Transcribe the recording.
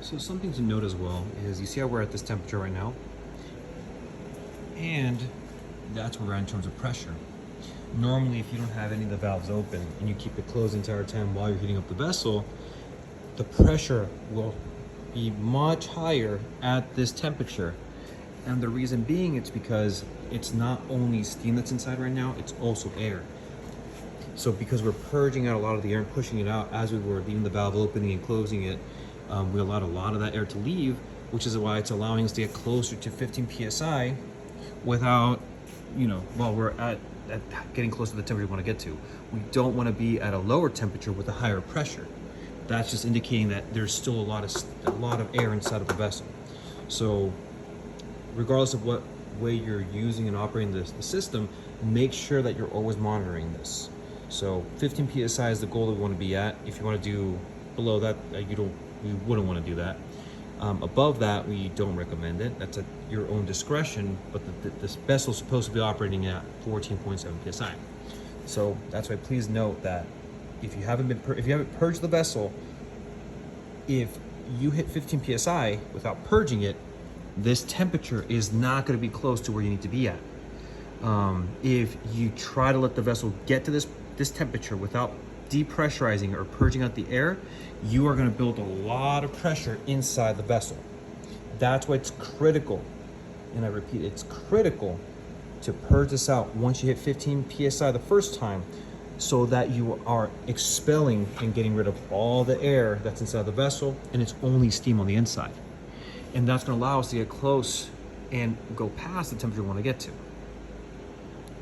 So something to note as well is you see how we're at this temperature right now, and that's where we're at in terms of pressure. Normally, if you don't have any of the valves open and you keep it closed the entire time while you're heating up the vessel, the pressure will be much higher at this temperature. And the reason being, it's because it's not only steam that's inside right now, it's also air. So because we're purging out a lot of the air and pushing it out as we were leaving the valve opening and closing it, we allowed a lot of that air to leave, which is why it's allowing us to get closer to 15 psi without, while we're at getting close to the temperature we want to get to. We don't want to be at a lower temperature with a higher pressure. That's just indicating that there's still a lot of air inside of the vessel. So regardless of what way you're using and operating the system, make sure that you're always monitoring this. So 15 psi is the goal that we want to be at. If you want to do below that, you wouldn't want to do that. Above that, we don't recommend it. That's at your own discretion, but this vessel is supposed to be operating at 14.7 psi. So that's why please note that if you haven't purged the vessel, if you hit 15 psi without purging it, this temperature is not going to be close to where you need to be at. If you try to let the vessel get to this temperature without depressurizing or purging out the air, you are going to build a lot of pressure inside the vessel. That's why it's critical, and I repeat, it's critical to purge this out once you hit 15 psi the first time, so that you are expelling and getting rid of all the air that's inside the vessel, and it's only steam on the inside. And that's going to allow us to get close and go past the temperature we want to get to.